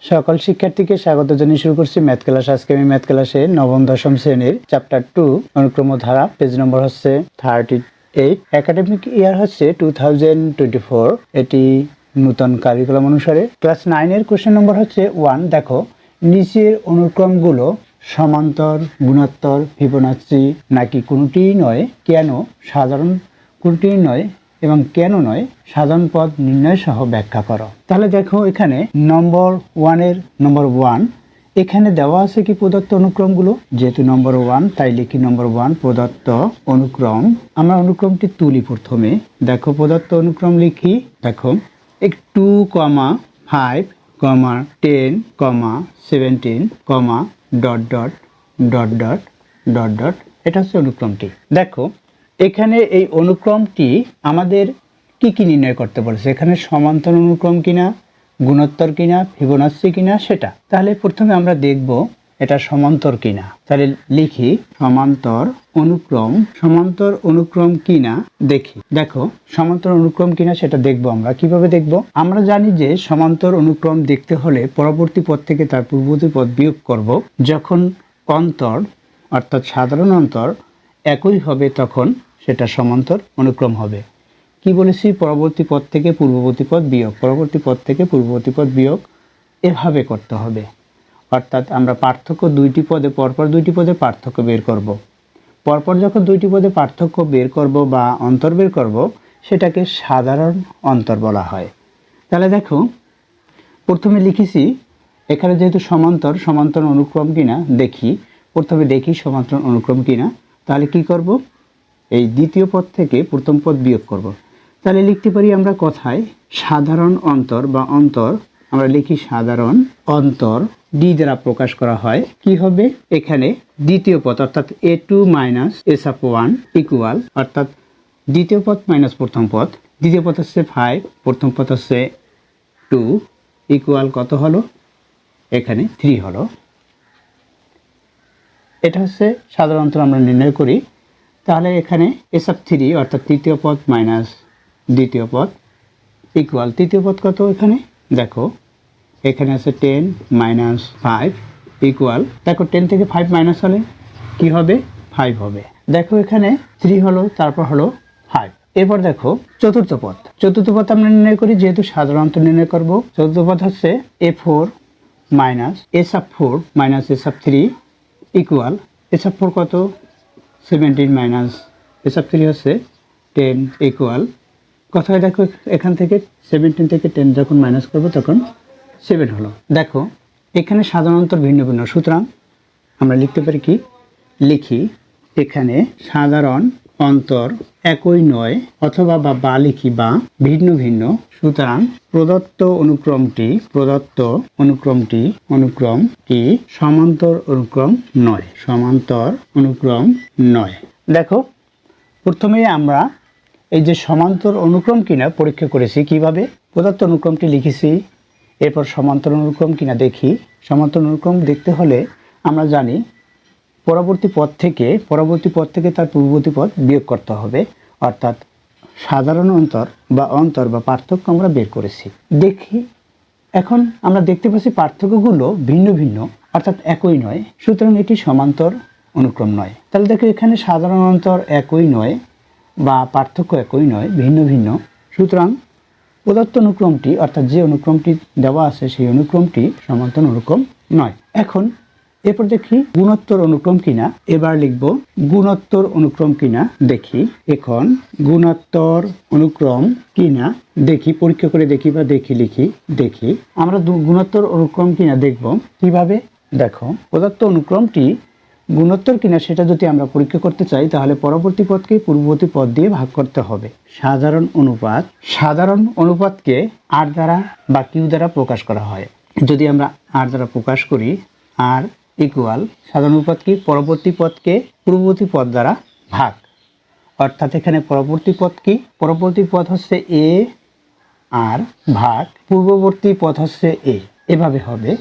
সকল শিক্ষার্থীকে স্বাগত জানিয়ে শুরু করছি ম্যাথ ক্লাস। আজকে আমি ম্যাথ ক্লাসে নবম দশম শ্রেণীর চ্যাপ্টার 2 অনুক্রম ধারা, পেজ নম্বর হচ্ছে 38। একাডেমিক ইয়ার হচ্ছে 2024। এটি নতুন কারিকুলাম অনুসারে ক্লাস 9 এর কোশ্চেন নম্বর হচ্ছে 1। দেখো, নিচের অনুক্রমগুলো সমান্তর, গুণোত্তর, ফিবোনাচি নাকি কোনটিই নয়, কেন, সাধারণ কোনটিই নয় এবং কেন নয়, সাধারণ পদ নির্ণয় সহ ব্যাখ্যা করো। তাহলে দেখো, এখানে নম্বর 1 এখানে দেওয়া আছে কি প্রদত্ত অনুক্রমগুলো। যেহেতু নম্বর 1 তাই লিখি নম্বর 1 প্রদত্ত অনুক্রম। আমরা অনুক্রমটি তুলি প্রথমে। দেখো, প্রদত্ত অনুক্রম লিখি। দেখো, 2, 5, 10, 17, dot dot dot dot dot dot, এটা হচ্ছে অনুক্রমটি। দেখো, এখানে এই অনুক্রমটি আমাদের কি কি নির্ণয় করতে বলেছে। এখানে সমান্তর অনুক্রম কিনা, গুণোত্তর কিনা, ফিবোনাচি কিনা সেটা। তাহলে প্রথমে আমরা দেখব এটা সমান্তর কিনা। তাহলে লিখি সমান্তর অনুক্রম কিনা দেখি। দেখো, সমান্তর অনুক্রম কিনা সেটা দেখব। আমরা কিভাবে দেখব? আমরা জানি যে সমান্তর অনুক্রম দেখতে হলে পরবর্তী পদ থেকে তার পূর্ববর্তী পদ বিয়োগ করব। যখন অন্তর অর্থাৎ সাধারণ অন্তর একই হবে তখন সেটা সমান্তর অনুক্রম হবে। কি বলেছি? পরবর্তী পদ থেকে পূর্ববর্তী পদ বিয়োগ, পরবর্তী পদ থেকে পূর্ববর্তী পদ বিয়োগ, এভাবে করতে হবে। অর্থাৎ আমরা পার্থক্য দুইটি পদে পরপর দুইটি পদে পার্থক্য বের করব। পরপর যখন দুইটি পদে পার্থক্য বের করব বা অন্তর বের করব, সেটাকে সাধারণ অন্তর বলা হয়। তাহলে দেখো, প্রথমে লিখেছি এখানে যেহেতু সমান্তর অনুক্রম কিনা দেখি। প্রথমে দেখি সমান্তর অনুক্রম কিনা। তাহলে কি করব? এই দ্বিতীয় পদ থেকে প্রথম পদ বিয়োগ করব। তাহলে লিখতে পারি আমরা কথায় সাধারণ অন্তর বা অন্তর। আমরা লিখি সাধারণ অন্তর, ডি দ্বারা প্রকাশ করা হয়। কি হবে? এখানে দ্বিতীয় পদ অর্থাৎ a2 মাইনাস s1 ইকুয়াল, অর্থাৎ দ্বিতীয় পদ মাইনাস প্রথম পদ। দ্বিতীয় পদ হচ্ছে 5, প্রথম পদ হচ্ছে 2, ইকুয়াল কত হলো? এখানে 3 হলো। এটা হচ্ছে সাধারণ অন্তর আমরা নির্ণয় করি। তাহলে এখানে s3 অর্থাৎ তৃতীয় পদ মাইনাস দ্বিতীয় পদ ইকুয়াল তৃতীয় পদ কত? এখানে দেখো, এখানে আছে 10 মাইনাস 5 ইকুয়াল, দেখো 10 থেকে 5 মাইনাস হলে কি হবে? 5 হবে। দেখো, এখানে 3 হলো, তারপর হলো 5। এরপর দেখো চতুর্থ পদ আমরা নির্ণয় করি। যেহেতু সাধারণ অন্তর নির্ণয় করব, চতুর্থ পদ হচ্ছে a4 minus s4 minus s3 equal s4 কত? 17 মাইনাস s3 হচ্ছে 10 ইকুয়াল কথায়। দেখো, এখান থেকে 17 থেকে 10 যখন মাইনাস করব তখন 7 হলো। দেখো, এখানে সাধারণ অন্তর ভিন্ন ভিন্ন, সুতরাং আমরা লিখতে পারি কি? লিখি এখানে সাধারণ অন্তর একই নয়, অথবা বা লিখি বা ভিন্ন ভিন্ন। সুতরাং প্রদত্ত অনুক্রমটি সমান্তর অনুক্রম নয়। দেখো, প্রথমে আমরা এই যে সমান্তর অনুক্রম কিনা পরীক্ষা করেছি। কিভাবে? প্রদত্ত অনুক্রমটি লিখেছি, এরপর সমান্তর অনুক্রম কিনা দেখি। সমান্তর অনুক্রম দেখতে হলে আমরা জানি পরবর্তী পদ থেকে তার পূর্ববর্তী পদ বিয়োগ করতে হবে। অর্থাৎ সাধারণ অন্তর বা পার্থক্য আমরা বের করেছি। দেখি, এখন আমরা দেখতে পাচ্ছি পার্থক্যগুলো ভিন্ন ভিন্ন, অর্থাৎ একই নয়। সুতরাং এটি সমান্তর অনুক্রম নয়। তাহলে দেখো, এখানে সাধারণ অন্তর একই নয় বা পার্থক্য একই নয়, ভিন্ন ভিন্ন। সুতরাং প্রদত্ত অনুক্রমটি অর্থাৎ যে অনুক্রমটি দেওয়া আছে সেই অনুক্রমটি সমান্তর অনুক্রম নয়। এখন এরপর দেখি গুণোত্তর অনুক্রম কিনা। এবার লিখব গুণোত্তর অনুক্রম কিনা দেখি। এখন গুণোত্তর অনুক্রম কিনা দেখি, পরীক্ষা করে দেখি বা দেখি আমরা গুণোত্তর অনুক্রম কিনা দেখব। কিভাবে? দেখো, প্রদত্ত অনুক্রমটি গুণোত্তর কিনা সেটা যদি আমরা পরীক্ষা করতে চাই, তাহলে পরবর্তী পদকে পূর্ববর্তী পদ দিয়ে ভাগ করতে হবে। সাধারণ অনুপাতকে আর দ্বারা বা কিউ দ্বারা প্রকাশ করা হয়। যদি আমরা আর দ্বারা প্রকাশ করি, আর ইকুয়াল সাধারণ অনুপাত কি? পরবর্তী পদকে পূর্ববর্তী পদ দ্বারা ভাগ। অর্থাৎ এখানে পরবর্তী পদ কি? পরবর্তী পদ হচ্ছে এ আর ভাগ পূর্ববর্তী পদ হচ্ছে এ, এভাবে হবে।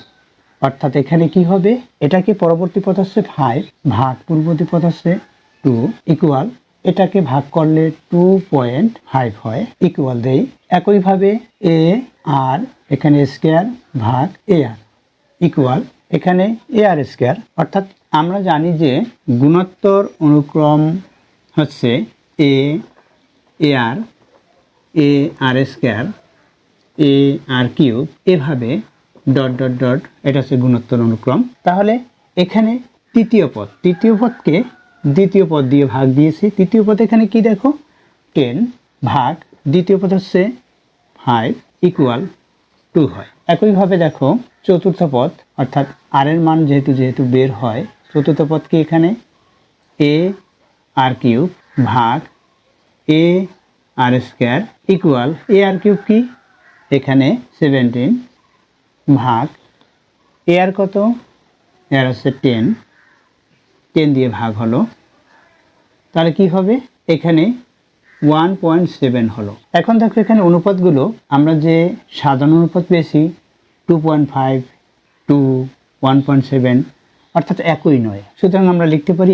অর্থাৎ এখানে কি হবে? এটাকে পরবর্তী পদ হচ্ছে 5 ভাগ পূর্ববর্তী পদ হচ্ছে 2 ইকুয়াল, এটাকে ভাগ করলে 2.5 হয় ইকুয়াল দেই। একইভাবে এ আর এখানে স্কয়ার ভাগ এ আর, ইকুয়াল এখানে এ আর স্কোয়ার, অর্থাৎ আমরা জানি যে গুণোত্তর অনুক্রম হচ্ছে এ আর স্কোয়ার এ আর কিউব, এভাবে ডট ডট ডট, এটা হচ্ছে গুণোত্তর অনুক্রম। তাহলে এখানে তৃতীয় পদকে দ্বিতীয় পদ দিয়ে ভাগ দিয়েছি। তৃতীয় পদ এখানে কি দেখো 10 ভাগ দ্বিতীয় পদ হচ্ছে 5 ইকুয়াল 2 হয়। একইভাবে দেখো চতুর্থ পদ, অর্থাৎ আর এর মান যেহেতু বের হয়, চতুর্থ পদকে এখানে এ আর কিউব ভাগ এ আর স্কোয়ার ইকুয়াল এ আর কিউব কি এখানে 17 ভাগ এ আর কত, এ আর হচ্ছে 10 দিয়ে ভাগ হলো, তাহলে কি হবে এখানে 1.7 হলো। এখন দেখো এখানে অনুপাতগুলো আমরা যে সাধারণ অনুপাত পেয়েছি 2.5 টু 1.7, অর্থাৎ একই নয়। সুতরাং আমরা লিখতে পারি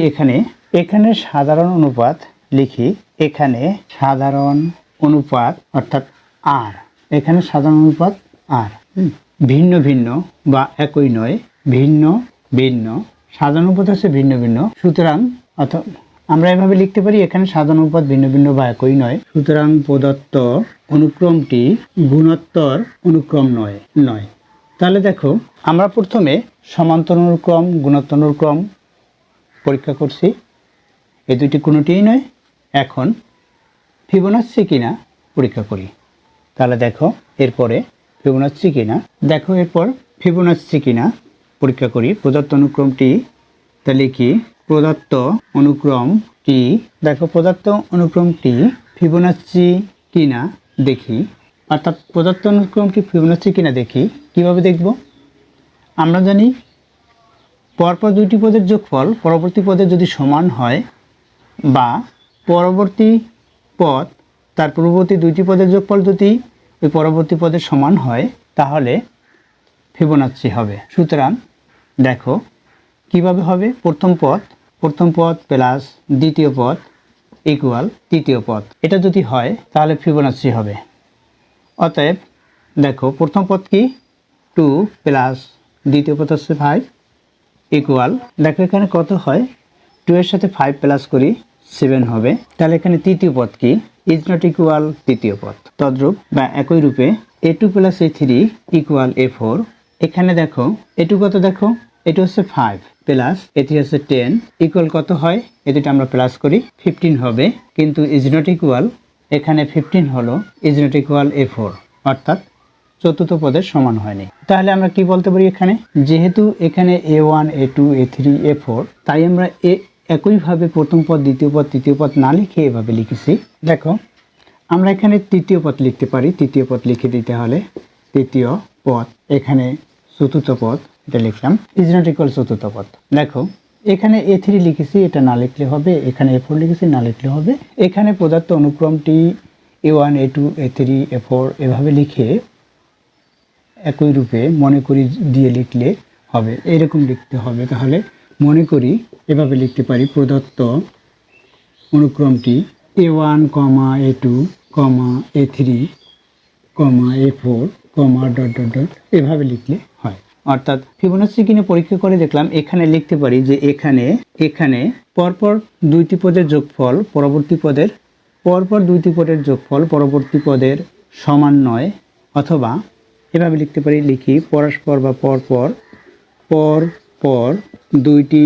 এখানে সাধারণ অনুপাত লিখি, এখানে সাধারণ অনুপাত অর্থাৎ আর, এখানে সাধারণ অনুপাত আর ভিন্ন ভিন্ন বা একই নয়, ভিন্ন ভিন্ন, সাধারণ অনুপাত হচ্ছে ভিন্ন ভিন্ন। সুতরাং অর্থাৎ আমরা এভাবে লিখতে পারি এখানে সাধারণ অনুপাত ভিন্ন ভিন্ন বা একই নয়, সুতরাং প্রদত্ত অনুক্রমটি গুণোত্তর অনুক্রম নয়। তাহলে দেখো আমরা প্রথমে সমান্তর অনুক্রম গুণোত্তর অনুক্রম পরীক্ষা করছি, এই দুটি কোনোটিই নয়। এখন ফিবোনাচ্চি কিনা পরীক্ষা করি। তাহলে দেখো এরপরে ফিবোনাচ্চি কিনা, দেখো এরপর ফিবোনাচ্চি কিনা পরীক্ষা করি। প্রদত্ত অনুক্রমটি তাহলে কি প্রদত্ত অনুক্রমটি, দেখো প্রদত্ত অনুক্রমটি ফিবোনাচ্চি কিনা দেখি, অর্থাৎ প্রদত্ত অনুক্রমটি ফিবোনাচ্চি কিনা দেখি। কিভাবে দেখব? আমরা জানি পরপর দুইটি পদের যোগফল পরবর্তী পদের যদি সমান হয়, বা পরবর্তী পদ তার পূর্ববর্তী দুইটি পদের যোগফল যদি ওই পরবর্তী পদের সমান হয়, তাহলে ফিবোনাচ্চি হবে। সুতরাং দেখো কিভাবে হবে, প্রথম পদ প্লাস দ্বিতীয় পদ ইকুয়াল তৃতীয় পদ, এটা যদি হয় তাহলে ফিবোনাচ্চি হবে। অতএব দেখো প্রথম পদ কি 2 প্লাস দ্বিতীয় পদ হচ্ছে 5 ইকুয়াল, দেখো এখানে কত হয়, 2 এর সাথে 5 প্লাস করি 7 হবে। তাহলে এখানে তৃতীয় পদ কি ইজ নট ইকুয়াল তৃতীয় পদ। তদ্রূপ বা একই রূপে a2 plus a3 equal a4, এখানে দেখো a2 কত, দেখো এটা হচ্ছে 5 প্লাস a3 হচ্ছে 10 ইকুয়াল কত হয়, এ দুটো আমরা প্লাস করি 15 হবে, কিন্তু ইজ নট ইকুয়াল এখানে 15 হলো ইজ নট ইকুয়াল a4, অর্থাৎ চতুর্থ পদের সমান হয়নি। তাহলে আমরা কি বলতে পারি, এখানে যেহেতু এখানে a1 a2 a3 a4, তাই আমরা একইভাবে প্রথম পদ দ্বিতীয় পদ তৃতীয় পদ না লিখে এভাবে লিখেছি। দেখো আমরা এখানে তৃতীয় পদ লিখতে পারি, তৃতীয় পদ লিখে দিতে হলে তৃতীয় পদ, এখানে চতুর্থ পদ এটা লিখলাম ইজ নট ইকুয়াল চতুর্থ পদ। দেখো এখানে a3 লিখেছি, এটা না লিখলে হবে, এখানে a4 লিখেছি, না লিখলে হবে। এখানে প্রদত্ত অনুক্রমটি a1 a2 a3 a4 এভাবে লিখে একই রূপে মনে করি দিয়ে লিখলে হবে, এরকম লিখতে হবে। তাহলে মনে করি এভাবে লিখতে পারি, প্রদত্ত অনুক্রমটি a1, a2, a3, a4, dot dot dot এভাবে লিখলে হয়। অর্থাৎ ফিবোনাচ্চি কিনে পরীক্ষা করে দেখলাম, এখানে লিখতে পারি যে এখানে পরপর দুইটি পদের যোগফল পরবর্তী পদের সমান নয়, অথবা এভাবে লিখতে পারি, লিখি পরস্পর বা পরপর দুইটি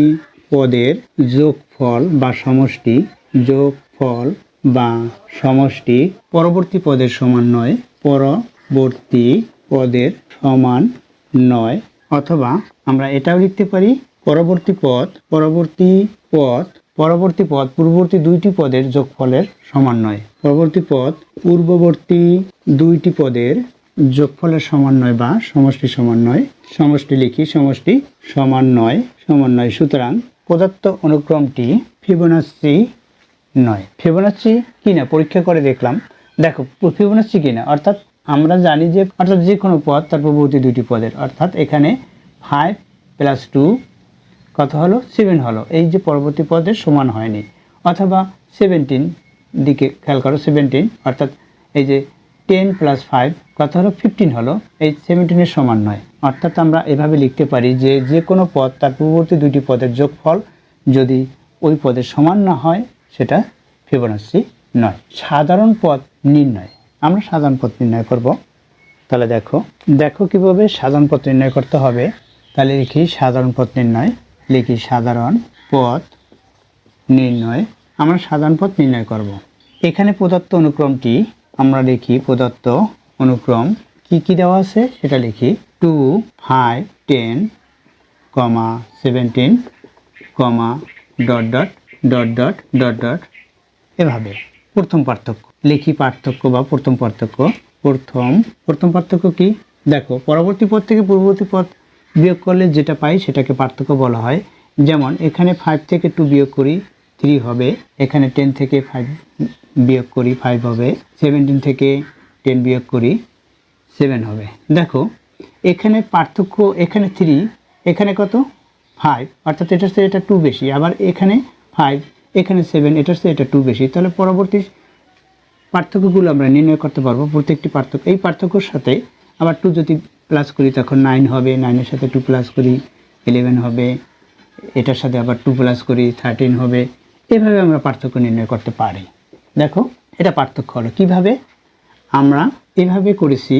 পদের যোগফল বা সমষ্টি পরবর্তী পদের সমান নয়, অথবা আমরা এটাও লিখতে পারি পূর্ববর্তী দুইটি পদের যোগফলের সমান নয়, পূর্ববর্তী দুইটি পদের যোগফলের সমান নয় বা সমষ্টি সমান নয়, সমষ্টি লিখি সমষ্টি সমান নয়। সুতরাং প্রদত্ত অনুক্রমটি ফিবোনাচ্চি নয়। ফিবোনাচ্চি কিনা পরীক্ষা করে দেখলাম, দেখো ফিবোনাচ্চি কিনা, অর্থাৎ আমরা জানি যে যে কোনো পদ তার পূর্ববর্তী দুইটি পদের, অর্থাৎ এখানে 5 প্লাস 2 কত হলো 7 হলো, এই যে পরবর্তী পদের সমান হয়নি। অথবা 17 দিকে খেয়াল করো, 17 অর্থাৎ এই যে 10 + 5 কত হলো 15 হলো, এই 17 এর সমান নয়। অর্থাৎ আমরা এভাবে লিখতে পারি যে যে কোনো পদ তার পূর্ববর্তী দুটি পদের যোগফল যদি ওই পদের সমান না হয় সেটা ফিবোনাচ্চি নয়। সাধারণ পদ নির্ণয়, আমরা সাধারণ পদ নির্ণয় করব। তাহলে দেখো কিভাবে সাধারণ পদ নির্ণয় করতে হবে। তাহলে লিখি সাধারণ পদ নির্ণয়, লিখি সাধারণ পদ নির্ণয়। আমরা সাধারণ পদ নির্ণয় করব। এখানে প্রদত্ত অনুক্রমটি আমরা লিখি, প্রদত্ত অনুক্রম কি কি দেওয়া আছে সেটা লিখি। 2, 5, 10, 17, dot dot dot dot dot dot এভাবে। প্রথম পার্থক্য লিখি, পার্থক্য বা প্রথম পার্থক্য। প্রথম পার্থক্য কি? দেখো, পরবর্তী পদ থেকে পূর্ববর্তী পদ বিয়োগ করলে যেটা পাই সেটাকে পার্থক্য বলা হয়। যেমন এখানে 5 থেকে 2 বিয়োগ করি 3 হবে, এখানে 10 থেকে 5 বিয়োগ করি 5 হবে, 17 থেকে 10 বিয়োগ করি 7 হবে। দেখো এখানে পার্থক্য, এখানে 3, এখানে কত 5, অর্থাৎ এটার চেয়ে এটা 2 বেশি। আবার এখানে 5, এখানে 7, এটার চেয়ে এটা 2 বেশি। তাহলে পরবর্তী পার্থক্যগুলো আমরা নির্ণয় করতে পারবো। প্রত্যেকটি পার্থক্য, এই পার্থক্যর সাথে আবার 2 যদি প্লাস করি তখন 9 হবে, 9-এর সাথে 2 প্লাস করি 11 হবে, এটার সাথে আবার 2 প্লাস করি 13 হবে। এভাবে আমরা পার্থক্য নির্ণয় করতে পারি। দেখো এটা পার্থক্য হলো কিভাবে, আমরা এভাবে করেছি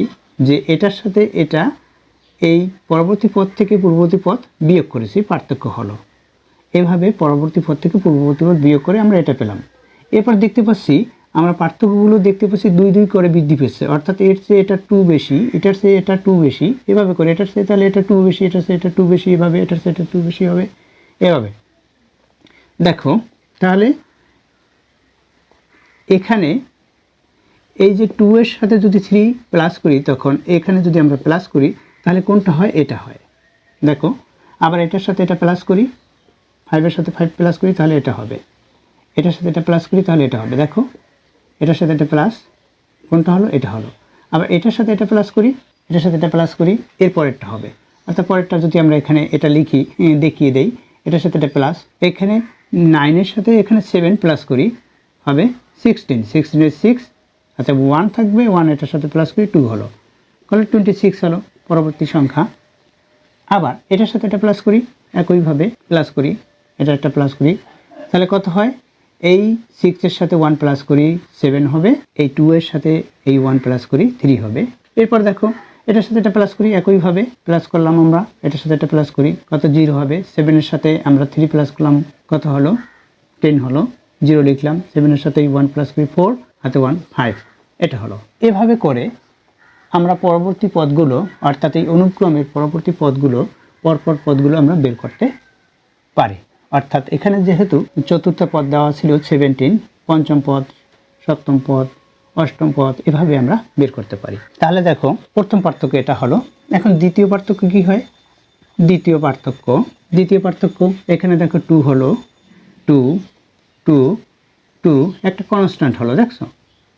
যে এটার সাথে এটা, এই পরবর্তী পদ থেকে পূর্ববর্তী পদ বিয়োগ করেছি, পার্থক্য হলো। এভাবে পরবর্তী পদ থেকে পূর্ববর্তী পদ বিয়োগ করে আমরা এটা পেলাম। এরপর দেখতে পাচ্ছি আমরা পার্থক্যগুলো দেখতে পাচ্ছি 2 করে বৃদ্ধি পেয়েছে, অর্থাৎ এর চেয়ে এটা 2 বেশি, এটার চেয়ে এটা 2 বেশি, এভাবে করে এটার চেয়ে তাহলে এটা 2 বেশি, এটার চেয়ে এটা 2 বেশি, এভাবে এটার চেয়ে এটা 2 বেশি হবে, এভাবে। দেখো তাহলে এখানে এই যে 2 এর সাথে যদি 3 প্লাস করি তখন এখানে যদি আমরা প্লাস করি তাহলে কোনটা হয়? এটা হয়। দেখো আবার এটার সাথে এটা প্লাস করি, 5 এর সাথে 5 প্লাস করি তাহলে এটা হবে, এটার সাথে এটা প্লাস করি তাহলে এটা হবে। দেখো এটার সাথে এটা প্লাস, কোনটা হলো? এটা হলো। আবার এটার সাথে এটা প্লাস করি, এটার সাথে এটা প্লাস করি, এর পরেরটা হবে। অর্থাৎ পরেরটা যদি আমরা এখানে এটা লিখি, দেখিয়ে দেই, এটার সাথে এটা প্লাস, এখানে 9-এর সাথে এখানে 7 প্লাস করি হবে 16, 16-এর 6, আচ্ছা 1 থাকবে, 1 এটার সাথে প্লাস করি 2 হলো, তাহলে 26 হলো পরবর্তী সংখ্যা। আবার এটার সাথে এটা প্লাস করি, একইভাবে প্লাস করি, এটা একটা প্লাস করি, তাহলে কত হয়? এই 6 এর সাথে 1 প্লাস করি 7 হবে, এই 2 এর সাথে এই 1 প্লাস করি 3 হবে। এরপর দেখো এটার সাথে এটা প্লাস করি, একইভাবে প্লাস করলাম আমরা, এটার সাথে এটা প্লাস করি, কত? 0 হবে। 7 এর সাথে আমরা 3 প্লাস করলাম, কত হলো? 10 হলো, 0 লিখলাম, 7 এর সাথে 1 প্লাস করি 4, হাতে 1, 5, এটা হলো। এভাবে করে আমরা পরবর্তী পদগুলো, অর্থাৎ এই অনুক্রমের পরবর্তী পদগুলো, পরপর পদগুলো আমরা বের করতে পারি। অর্থাৎ এখানে যেহেতু চতুর্থ পদ দেওয়া ছিল 17, পঞ্চম পদ, সপ্তম পদ, অষ্টম পদ, এভাবে আমরা বের করতে পারি। তাহলে দেখো প্রথম পার্থক্য এটা হলো। এখন দ্বিতীয় পার্থক্য কি হয়? দ্বিতীয় পার্থক্য এখানে দেখো 2 হলো, 2, 2, 2 একটা কনস্ট্যান্ট হলো। দেখছো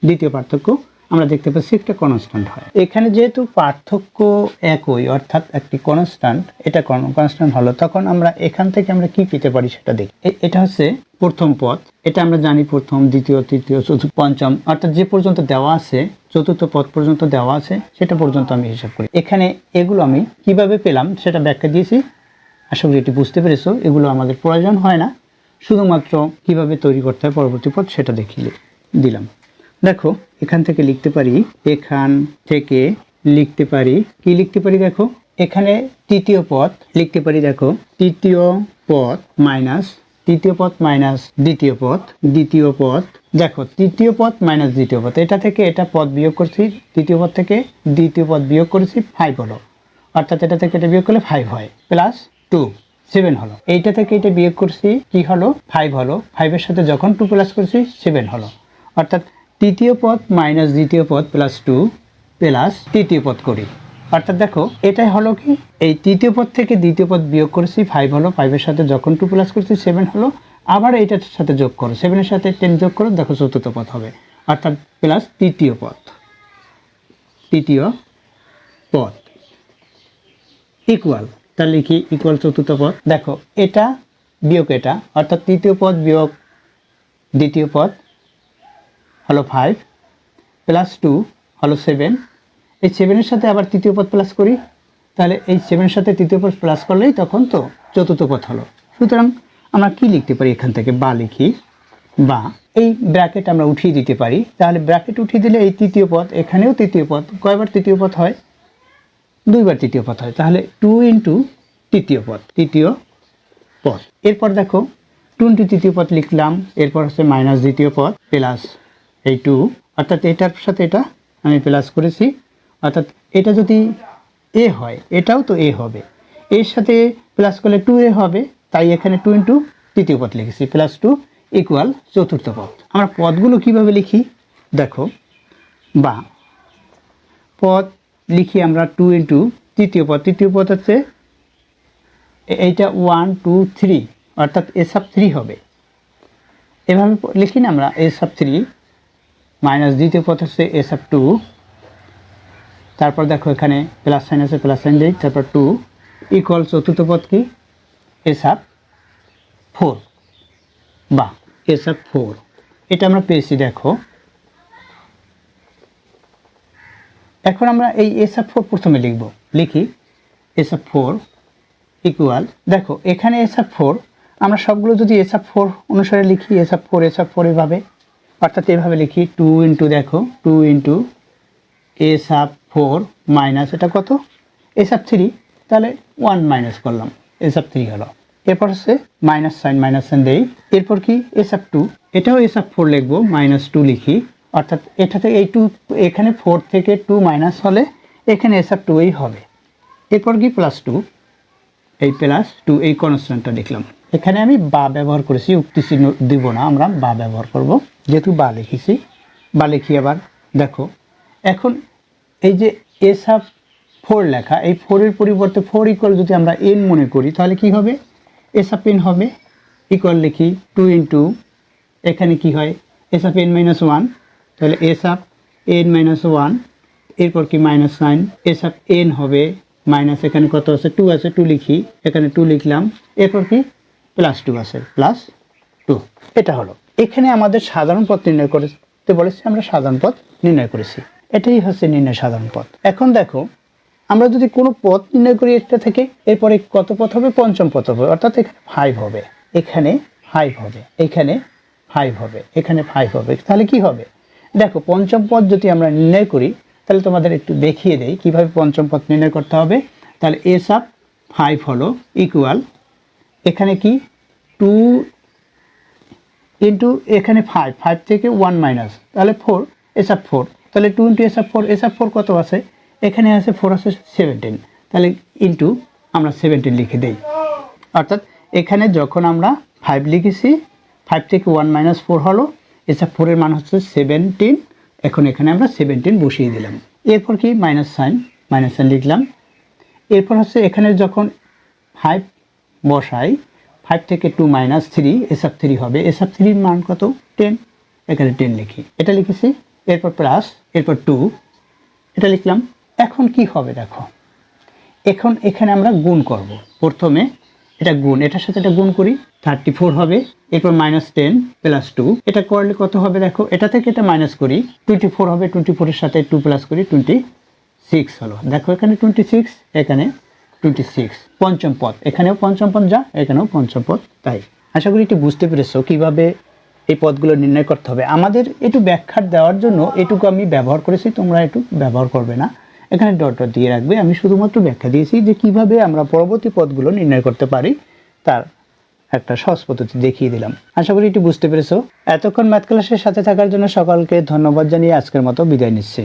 দ্বিতীয় পার্থক্য আমরা দেখতে পাচ্ছি একটা কনস্ট্যান্ট হয়। এখানে যেহেতু পার্থক্য একই, অর্থাৎ একটি কনস্ট্যান্ট, এটা কনস্ট্যান্ট হলো, তখন আমরা এখান থেকে আমরা কি পেতে পারি সেটা দেখি। এটা হচ্ছে প্রথম পদ, এটা আমরা জানি প্রথম, দ্বিতীয়, তৃতীয়, চতুর্থ, পঞ্চম, অর্থাৎ যে পর্যন্ত দেওয়া আছে, চতুর্থ পদ পর্যন্ত দেওয়া আছে সেটা পর্যন্ত আমি হিসাব করি। এখানে এগুলো আমি কিভাবে পেলাম সেটা ব্যাখ্যা দিয়েছি, আশা করি এটি বুঝতে পেরেছো। এগুলো আমাদের প্রয়োজন হয় না, শুধুমাত্র কিভাবে তৈরি করতে হয় পরবর্তী পদ সেটা দেখিয়ে দিলাম। দেখো এখান থেকে লিখতে পারি, কি লিখতে পারি? দেখো এখানে তৃতীয় পদ লিখতে পারি। দেখো তৃতীয় পদ মাইনাস দ্বিতীয় পদ, দেখো তৃতীয় পদ মাইনাস দ্বিতীয় পদ, এটা থেকে এটা পদ বিয়োগ করছি, তৃতীয় পদ থেকে দ্বিতীয় পদ বিয়োগ করেছি, 5 হলো, অর্থাৎ এটা থেকে এটা বিয়োগ করলে 5 হয়, প্লাস 2, 7 হলো। এইটা থেকে এটা বিয়োগ করছি, কি হলো? 5 হলো, 5-এর সাথে যখন 2 প্লাস করছি 7 হলো, অর্থাৎ তৃতীয় পদ মাইনাস দ্বিতীয় পদ প্লাস 2 প্লাস তৃতীয় পদ করি, অর্থাৎ দেখো এটাই হলো কি, এই তৃতীয় পদ থেকে দ্বিতীয় পদ বিয়োগ করেছি, 5 হলো, 5-এর সাথে যখন 2 প্লাস করছি 7 হলো, আবার এইটার সাথে যোগ করো, 7-এর সাথে 10 যোগ করো, দেখো চতুর্থ পদ হবে, অর্থাৎ প্লাস তৃতীয় পদ ইকুয়াল, তাহলে কি ইকুয়াল চতুর্থ পদ। দেখো এটা বিয়োগ এটা, অর্থাৎ তৃতীয় পদ বিয়োগ দ্বিতীয় পদ হলো 5 প্লাস 2 হলো 7, এই 7-এর সাথে আবার তৃতীয় পদ প্লাস করি, তাহলে এই 7-এর সাথে তৃতীয় পদ প্লাস করলেই তখন তো চতুর্থ পদ হলো। সুতরাং আমরা কি লিখতে পারি, এখান থেকে বা লিখি, বা এই ব্র্যাকেট আমরা উঠিয়ে দিতে পারি। তাহলে ব্র্যাকেট উঠিয়ে দিলে এই তৃতীয় পদ, এখানেও তৃতীয় পদ, কয়বার তৃতীয় পদ হয়, 2বার তৃতীয় পদ হয়, তাহলে 2 ইন্টু তৃতীয় পদ, তৃতীয় পদ। এরপর দেখো 2 ইন্টু তৃতীয় পদ লিখলাম, এরপর হচ্ছে মাইনাস দ্বিতীয় পদ প্লাস এই 2, অর্থাৎ এটার সাথে এটা আমি প্লাস করেছি, অর্থাৎ এটা যদি এ হয় এটাও তো এ হবে, এর সাথে প্লাস করলে 2a হবে, তাই এখানে 2 ইন্টু তৃতীয় পদ লিখেছি, প্লাস 2 ইকুয়াল চতুর্থ পদ। আমরা পদগুলো কিভাবে লিখি দেখো, বা পদ লিখি আমরা 2 ইন্টু তৃতীয় পদ, তৃতীয় পদ হচ্ছে এইটা 1 2 3, অর্থাৎ এ সাব 3 হবে, এভাবে লিখি না আমরা, এ সাব 3 মাইনাস দ্বিতীয় পদ হচ্ছে এ সাব 2, তারপর দেখো এখানে প্লাস সাইন আছে, প্লাস সাইন দিই, তারপর 2 ইকুয়াল চতুর্থ পদ কি এ সাব 4, বা এ সাব 4, এটা আমরা পেয়েছি। দেখো এখন আমরা এই এ সাব 4 প্রথমে লিখব, লিখি এ সাব 4 ইকুয়াল, দেখো এখানে এ সাব 4 আমরা সবগুলো যদি এ সাব 4 অনুসারে লিখি, এ সাব 4 এ সাব 4 এভাবে, অর্থাৎ এভাবে লিখি 2 ইন্টু, দেখো 2 ইন্টু এ সাব 4 মাইনাস এটা কত এ সাব 3, তাহলে 1 মাইনাস করলাম, এ সাব 3 হলো। এরপর হচ্ছে মাইনাস সাইন দেই, এরপর কি এ সাব 2, এটাও এ সাব 4 লিখবো, মাইনাস 2 লিখি, অর্থাৎ এটাতে এই 2 এখানে 4 থেকে 2 মাইনাস হলে এখানে এ সাব 2ই হবে। এরপর কি প্লাস 2, এই প্লাস 2 এই কনস্ট্যান্টটা লিখলাম। এখানে আমি বা ব্যবহার করেছি, উক্তি চিহ্ন দিব না, আমরা বা ব্যবহার করব, যেহেতু বা লিখেছি, বা লিখি। আবার দেখো এখন এই যে এ সাব 4 লেখা, এই 4-এর পরিবর্তে 4 ইকুয়াল যদি আমরা n মনে করি, তাহলে কি হবে, এ সাব n হবে, ইকুয়াল লিখি 2 ইন্টু, এখানে কি হয় এ সাব n মাইনাস 1, তাহলে এ সাব n মাইনাস 1, এরপর কি minus sine a sub n হবে, মাইনাস এখানে কত আছে 2 আছে, 2 লিখি, এখানে 2 লিখলাম, এরপর কি প্লাস 2 আছে, প্লাস 2, এটা হলো। এখানে আমাদের সাধারণ পদ নির্ণয় করতে বলেছে, আমরা সাধারণ পদ নির্ণয় করেছি, এটাই হচ্ছে নির্ণয় সাধারণ পদ। এখন দেখো আমরা যদি কোনো পদ নির্ণয় করি এটা থেকে, এরপরে কত পদ হবে, পঞ্চম পদ হবে, অর্থাৎ এখানে 5 হবে, এখানে 5 হবে, এখানে 5 হবে, এখানে 5 হবে, তাহলে কি হবে দেখো, পঞ্চম পদ যদি আমরা নির্ণয় করি, তাহলে তোমাদের একটু দেখিয়ে দেই কিভাবে পঞ্চম পদ নির্ণয় করতে হবে। তাহলে এ সাব 5 হলো ইকুয়াল, এখানে কি 2 ইন্টু এখানে 5 থেকে 1 মাইনাস, তাহলে 4 এ সাব 4, তাহলে 2 into a sub 4, a sub 4 কত আছে, এখানে আছে 4 আছে 17, তাহলে ইন্টু আমরা 17 লিখে দেই, অর্থাৎ এখানে যখন আমরা 5 লিখেছি, 5 থেকে 1 মাইনাস 4 হলো, এ সাব 4 এর মান হচ্ছে 17, এখন এখানে আমরা 17 বসিয়ে দিলাম। এরপর কি মাইনাস সাইন লিখলাম, এরপর হচ্ছে এখানে যখন 5 বসাই, 5 থেকে 2 মাইনাস 3 এ সাব 3 হবে, এ সাব 3 এর মান কত 10, এখানে 10 লিখি, এটা লিখেছি, এরপর প্লাস, এরপর 2 এটা লিখলাম। এখন কি হবে দেখো, এখন এখানে আমরা গুণ করব, প্রথমে এটা গুণ, এটার সাথে এটা গুণ করি, 34 হবে, এরপর মাইনাস 10 প্লাস 2, এটা করলে কত হবে দেখো, এটা থেকে এটা মাইনাস করি, 24 হবে, 24 এর সাথে 2 প্লাস করি, 26 হলো, দেখো এখানে 26, এখানে 26, পঞ্চম পদ, এখানেও পঞ্চম পদ যা, এখানেও পঞ্চম পদ তাই। আশা করি এটি বুঝতে পেরেছো কিভাবে এই পদগুলো নির্ণয় করতে হবে। আমাদের একটু ব্যাখ্যা দেওয়ার জন্য এটুকু আমি ব্যবহার করেছি, তোমরা একটু ব্যবহার করবে না, এখানে ডট ডট দিয়ে রাখবে, আমি শুধুমাত্র ব্যাখ্যা দিয়েছি যে কিভাবে আমরা পরবর্তী পদগুলো নির্ণয় করতে পারি, তার একটা সহজ পদ্ধতি দেখিয়ে দিলাম। আশা করি এটি বুঝতে পেরেছো। এতক্ষণ ম্যাথ ক্লাসের সাথে থাকার জন্য সকলকে ধন্যবাদ জানিয়ে আজকের মতো বিদায় নিচ্ছি।